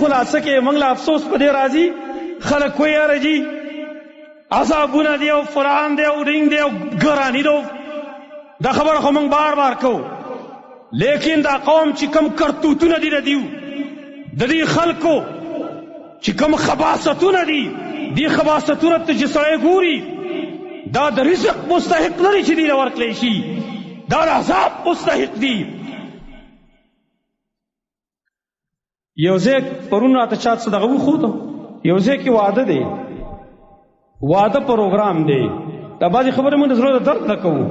خلاصه کې موږ له افسوس په دې راځي خلک کوی یاره جي عذابونه دي او فرعون دی او رنګ دی او ګراني دی دا خبره خو موږ بار بار کوو لیکن دا قوم چې کم کرتوتونه دي د دیو د دې خلکو چې کم خباستونه دي دې خباستونه ته چې سړی ګوري دا د رزق مستحق لري چې دې له ورکړی شي دا د عذاب مستحق دي یو ځای پرون راته چا څه دغه وښوده یو ځای کې واده دی واده پروګرام دی دا بعضې خبرې موږ د زړه د درد نه کوو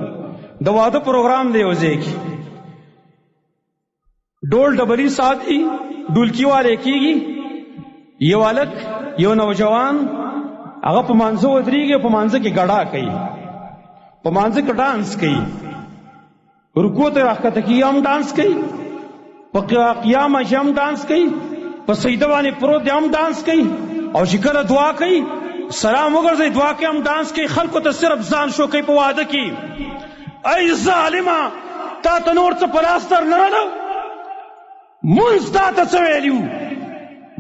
د واده پروګرام دی یو ځای کې ډول ډبلي ساتي ډولکي والے کېږي یو هلک یو نوجوان هغه په مانځه ودرېږي په مانځه کې ګډا کوي په مانځه کې ډانس کوي رکوع ته راښکته کېږي هم ډانس کوي په قیام کې هم ډانس کوي په سجده باندې پروت دی هم ډانس کوي او چې کله دعا کوي سلام وګرځي دعا کې هم ډانس کوي خلکو ته صرف ځان شو کوي په واده کې ای ظالمه تا ته نور څه په لاس در نه راغله مونځ تا ته څه ویلي وو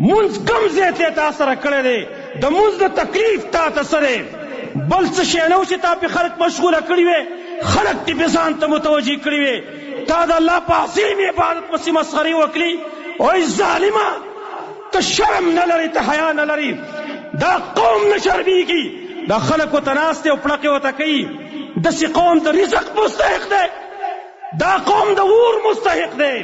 مونځ کم ځای ته تا سره کړی دی د مونځ د تکلیف تا ته څه دی بل څه شی نه و چې تا پې خلک مشغوله کړي وې خلک دې پې ځان ته متوجه کړي وې تا د الله په عظیم عبادت پسې مسخرې وکړي اوی ظالمه ته شرم نه لرې ته حیا نه لرې دا قوم نه شرمېږي دا خلک ورته ناست دی او پړقې ورته کوي داسې قوم د رزق مستحق دی دا قوم د اور مستحق دی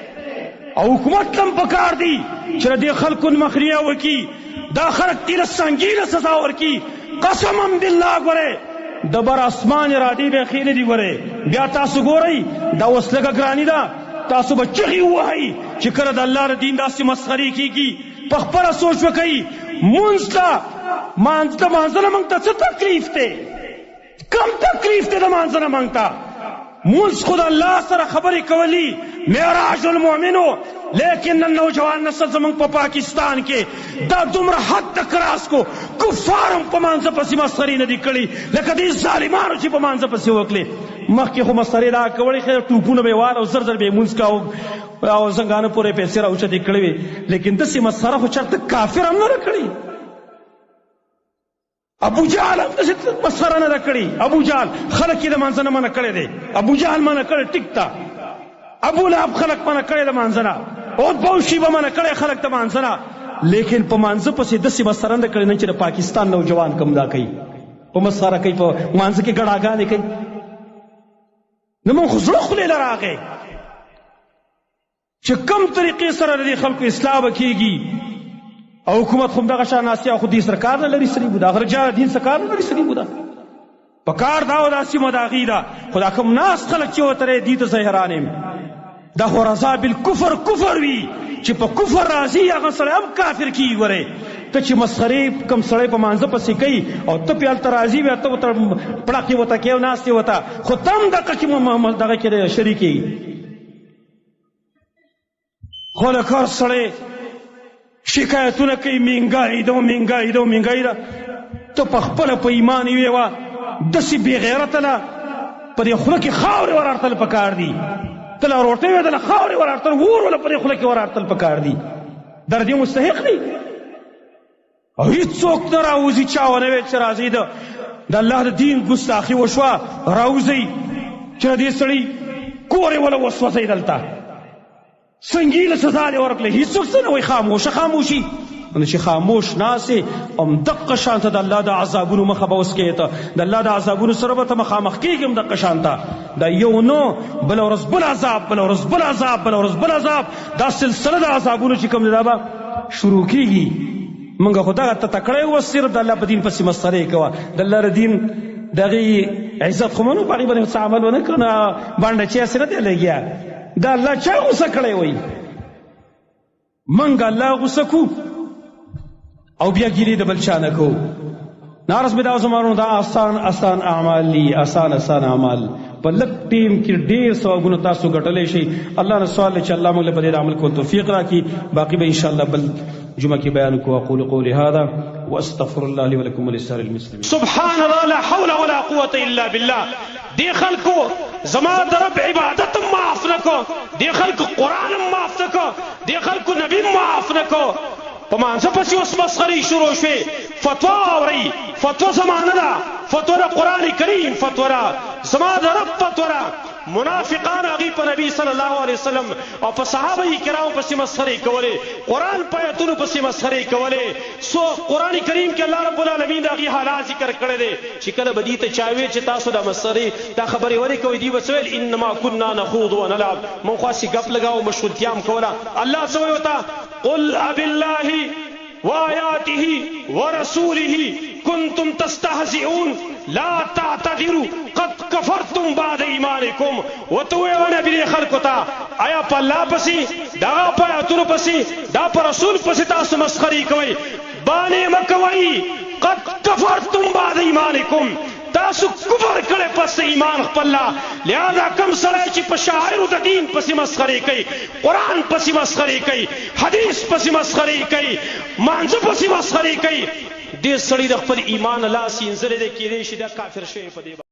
او حکومت لم پکار دی چې د دې خلکو مخنیه وکړي دا خلک دې له سنګینه سزا ورکړي قسما بالله ګورئ د بر اسمان ارادې به خیره دي ګورئ بیا تاسو ګورئ دا اوس لږه ګراني ده تاسو به چغې ووهئ چې کله د الله د دین داسې مسخرې کېږي په خپله سوچ وکئ مونځ ته مانځه نه موږ ته څه تکلیف دی کم تکلیف دی د مانځه نه موږ ته مونځ خو د الله سره خبرې کولی معراج المؤمنو لیکن نن نوجوان نسل زموږ په پاکستان کې دا دومره حد ته کراس کو کفار هم په مانځه پسې مسخرې نه دي کړي لکه دې ظالمانو چې په مانځه پسې وکړې مخکې خو مسخرې دا کولې خیر ټوپونه به یې وال او زر زر به یې مونځ کاوه او زنګانه پورې پیسې راوچتې کړې وې لیکن داسې مسخره خو چېرته کافر هم نه ده کړې ابو جهل هم داسې مسخره نه ده کړې ابو جهل خلک یې د مانځه نه منع کړی دی ابو جهل منع کړی ټیک ته ابو لهب خلک منع کړی د مانځه نه عتبه او شیبه منع کړی خلک د مانځه نه لیکن په مانځه پسې داسې مسخره نه کړې نه چې د پاکستان نوجوان کم دا کوي په مسخره کوي په مانځه کې ګډاګانې کوي نو موږ خو زړه خولې له راغی چې کم طریقې سره د دې خلکو اصلاح به کېږي او حکومت خو همدغه شان ناستې او خو دې سره کار نه لري سړي بوده هغه رجال دین سره کار نه لري سړي بوده په کار دا و دا سیمه د هغې ده خو دا کوم ناست خلک چې ورته دې ته زه حیران یم دا خو رضا بالکفر کفر وي چې په کفر راځي هغه سړی هم کافر کېږي ګورې ته چې مسخرې کم سړی په مانځه پسې کوي او ته پې هلته راځي بیا ته ورته پړقې ورته کوې او ناستې ورته خو ته هم دغه کې دغه کې شریک کېږي خو لکه هر سړی شکایتونه کوي مهنګایي ده مهنګایي ده مهنګایي ده ته په خپله په ایمان یوې وه داسې بې غیرته ده په دې خوله کې خاورې ور اړتل پکار دي ته له روټۍ وې ده له خاورې ور اړتل اور وله په دې خوله کې ور اړتل پکار دي دا د دې مستحق دی او هېڅوک نه راوځي چا ونه ویل چې راځئ د الله د دین ګستاخي وشوه راوځئ چې د دې سړي کور یې وله وسوځئ دلته سنګینه سزا دې ورکړئ هېڅوک څه نه وایي خاموشه خاموشي نو چې خاموش ناسې همدقه شان ته د الله د عذابونو مخه به اوس کوې ته د الله د عذابونو سره به ته مخامخ کېږي همدقه شان ته دا یو نو بله ورځ بل عذاب بله ورځ بل عذاب بله ورځ بل عذاب دا سلسله د عذابونو چې کوم دی دا به شروع کېږي موږ خو دغه ته تکړی وه صرف د الله په دین پسې مسخرې کوه د الله د دین د هغې عزت خو منو په هغې باندې څه عمل ونه کړو نه بانډه چیسې نه دی لګیا دا الله چا غوسه کړی وی منګ الله غوسه کو او بیا ګیرې د بل چا نه کوو نارس مې دا زمانو دا آسان آسان اعمال دي آسان آسان اعمال په لږ ټیم کې ډېر ثوابونه تاسو ګټلی شئ الله نه سوال دی چې الله موږ له په دې عمل کولو توفیق راکړي باقي به انشاءالله بل جمعه کې بیان کوو اقول قولي هذا واستغفر الله لي ولكم ولسائر المسلمين سبحان الله لا حول ولا قوة الا بالله دې خلکو زما د رب عبادت هم معاف نه کو دې خلکو قرآن هم معاف نه کو دې خلکو نبي هم معاف نه کو په مانځه پسې اوس مسخرې شروع شوې فتوا اورئ فتوا زمانه ده فتوا د قرآن کریم فتوا ده زما د رب فتوا ده منافقان هغې په نبي صلی الله علیه وسلم او په صحابه کرامو پسې مسخرې کولې قرآن په ایتونو پسې مسخرې کولې سو قرآن کریم کې الله رب العالمین د هغې حالات ذکر کړی دی چې کله به دې ته چا ویل چې تاسو دا مسخرې دا خبرې ولې کوئ دوی به څه ویل انما کنا نخوض ونلعب موږ خو هسې ګپ لګاو مشغولتیا هم کوله الله څه وایي ورته قل ابالله وآياته ورسوله كنتم تستهزئون لا تعتذروا قد كفرتم بعد ایمانکم وتوی و نبی خلقو تا آیا په الله پسې دا په آیاتونو پسې دا په رسول پسې تاسو مسخرې کوئ باندې مکوئ قد كفرتم بعد ایمانکم تاسو کفر کړه پس ایمان خپل لہذا کم سره چې په شاعر د دین پسې مسخرې کوي قرآن پسې مسخرې کوي حدیث پسې مسخرې کوي مانځه پسې مسخرې کوي دې سړی د خپل ایمان الله سینځلې دی کېدای شي دا کافر شوی په دې